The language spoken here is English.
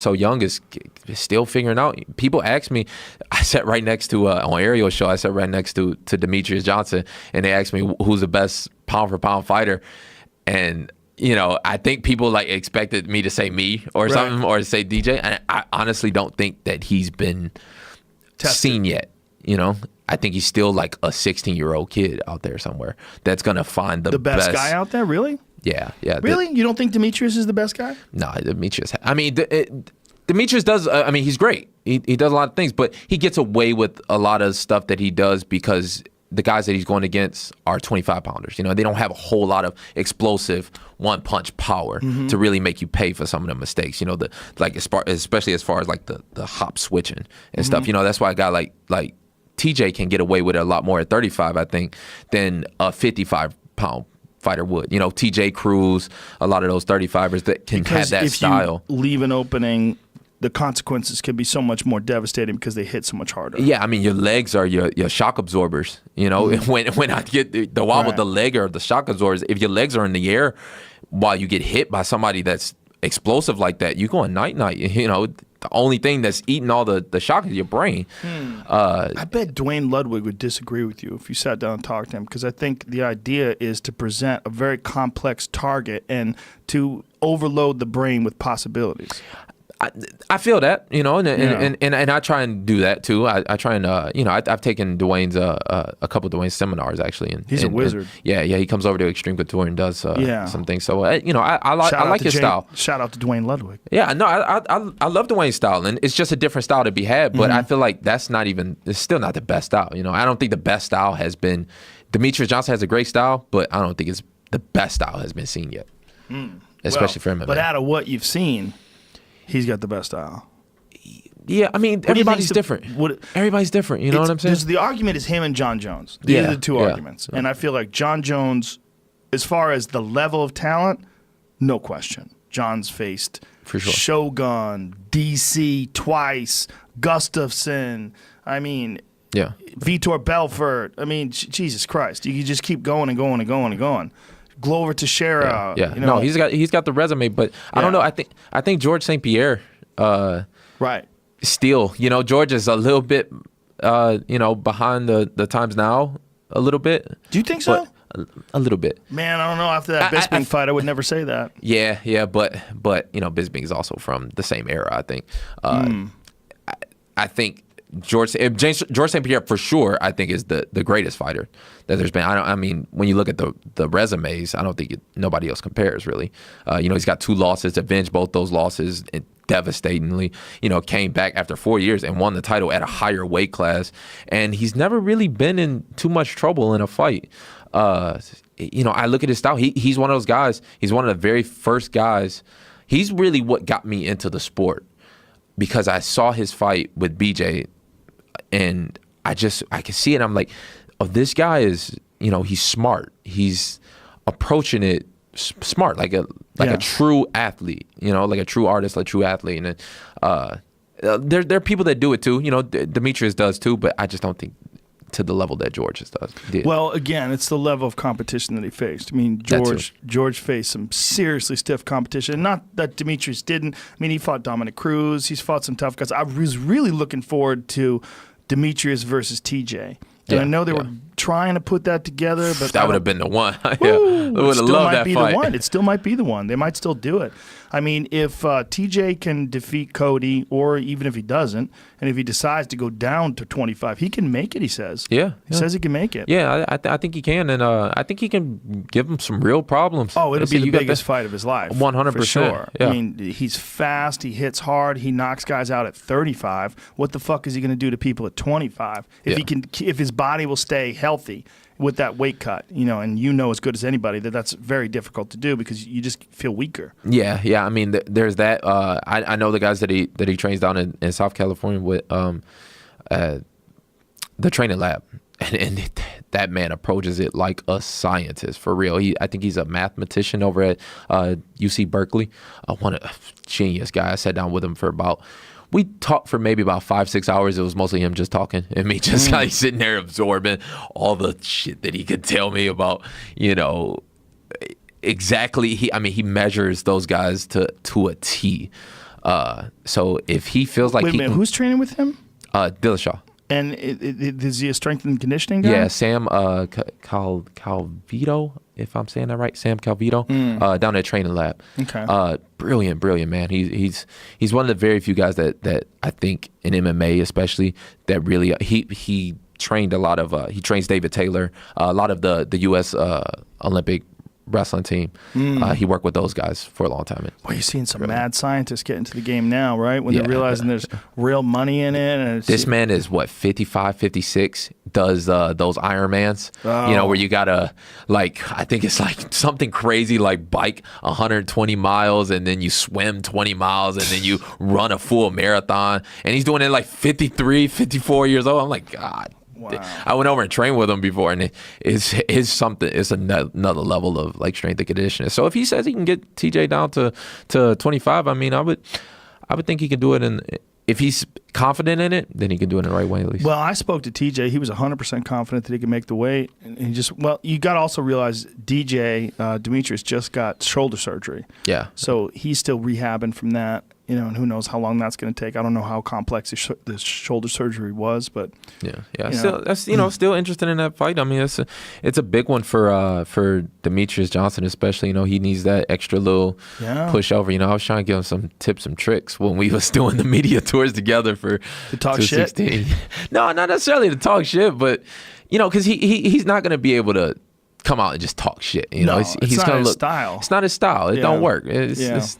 so young is still figuring out. People ask me, I sat right next to on Ariel's show. I sat right next to Demetrius Johnson, and they asked me who's the best pound for pound fighter, and I think people like expected me to say me or something, or to say DJ, and I honestly don't think that he's been seen yet. I think he's still like a 16-year-old kid out there somewhere that's gonna find the best guy out there. Really? Yeah. Really? You don't think Demetrius is the best guy? No, Demetrius. I mean, Demetrius does. I mean, he's great. He does a lot of things, but he gets away with a lot of stuff that he does because the guys that he's going against are 25-pounders. They don't have a whole lot of explosive one-punch power to really make you pay for some of the mistakes. Especially as far as like the hop switching and stuff. That's why a guy like TJ can get away with it a lot more at 35, I think, than a 55-pound fighter would. TJ Cruz, a lot of those 35ers that can have that style. If you leave an opening, the consequences can be so much more devastating because they hit so much harder. Yeah, I mean, your legs are your shock absorbers. When I get the wobble, the leg or the shock absorbers, if your legs are in the air while you get hit by somebody that's explosive like that, you're going night-night. The only thing that's eating all the shock is your brain. I bet Dwayne Ludwig would disagree with you if you sat down and talked to him, because I think the idea is to present a very complex target and to overload the brain with possibilities. I feel that, and I try and do that too. I try and I've taken Dwayne's a couple of Dwayne's seminars actually. And he's a wizard. He comes over to Extreme Couture and does some things. So I like his style. Shout out to Dwayne Ludwig. Yeah, no, I love Dwayne's style, and it's just a different style to be had. But I feel like it's still not the best style. I don't think the best style has been. Demetrius Johnson has a great style, but I don't think it's the best style has been seen yet, especially for him. But out of what you've seen, he's got the best style. Yeah, I mean, everybody's different. Everybody's different, you know what I'm saying? The argument is him and John Jones. These are the two arguments. And I feel like John Jones, as far as the level of talent, no question. John's faced for sure Shogun, DC twice, Gustafsson, Vitor Belfort. I mean, Jesus Christ. You can just keep going and going and going and going. Glover Teixeira. Yeah. No, he's got the resume, but I don't know. I think George St. Pierre. Still, George is a little bit, behind the times now, a little bit. Do you think so? A little bit. Man, I don't know. After that Bisping fight, I would never say that. Yeah, but Bisping is also from the same era. I think. I think George St. Pierre for sure, I think, is the greatest fighter that there's been. I mean, when you look at the resumes, I don't think nobody else compares really. He's got 2 losses, avenged both those losses devastatingly. Came back after 4 years and won the title at a higher weight class, and he's never really been in too much trouble in a fight. I look at his style. He's one of those guys. He's one of the very first guys. He's really what got me into the sport, because I saw his fight with BJ. And I can see it. I'm like, oh, this guy is, he's smart. He's approaching it smart, like a true athlete, like a true artist, like a true athlete. And there are people that do it too. Demetrius does too, but I just don't think to the level that George did. Well, again, it's the level of competition that he faced. I mean, George faced some seriously stiff competition. Not that Demetrius didn't. I mean, he fought Dominic Cruz. He's fought some tough guys. I was really looking forward to Demetrius versus TJ. And I know they were trying to put that together, but that would have been the one. I would have loved that fight. It still might be the one. They might still do it. I mean, if TJ can defeat Cody, or even if he doesn't, and if he decides to go down to 25, he can make it, he says. Yeah. He says he can make it. Yeah, I think he can, and I think he can give him some real problems. Oh, it'll be the biggest fight of his life. 100%. For sure. Yeah. I mean, he's fast, he hits hard, he knocks guys out at 35. What the fuck is he going to do to people at 25? If his body will stay healthy with that weight cut, and as good as anybody that's very difficult to do because you just feel weaker. Yeah. I mean, there's that. I know the guys that he trains down in South California with the training lab, and that man approaches it like a scientist for real. I think he's a mathematician over at UC Berkeley. One genius guy. I sat down with him we talked for maybe about 5-6 hours. It was mostly him just talking and me just like sitting there absorbing all the shit that he could tell me about, exactly. He measures those guys to a T. So if he feels like wait a minute, who's training with him? Dillashaw. And is he a strength and conditioning guy? Yeah, Sam Calvito, if I'm saying that right, Sam Calvito, down at Training Lab. Okay. Brilliant man. He's one of the very few guys that I think in MMA especially that really he trained a lot of he trains David Taylor, a lot of the U.S. Olympic wrestling team. He worked with those guys for a long time. Well, you're seeing some mad scientists get into the game now, right? When they're realizing there's real money in it. And this man is, 55, 56, does those Ironmans, where you gotta, I think it's something crazy, bike 120 miles and then you swim 20 miles and then you run a full marathon. And he's doing it 53, 54 years old. I'm like, God. Wow. I went over and trained with him before, and it's something. It's another level of strength and conditioning. So if he says he can get TJ down to 25, I mean, I would think he could do it. And if he's confident in it, then he can do it in the right way at least. Well, I spoke to TJ. He was 100% confident that he could make the weight. And he you got to also realize DJ Demetrius just got shoulder surgery. Yeah. So he's still rehabbing from that. And who knows how long that's going to take. I don't know how complex the shoulder surgery was, but still interested in that fight. I mean, it's a big one for Demetrius Johnson, especially. He needs that extra little push over. I was trying to give him some tips and tricks when we was doing the media tours together for to talk shit. No, not necessarily to talk shit, but because he's not going to be able to come out and just talk shit. No, he's not gonna his look. style. It's not his style. It don't work. It's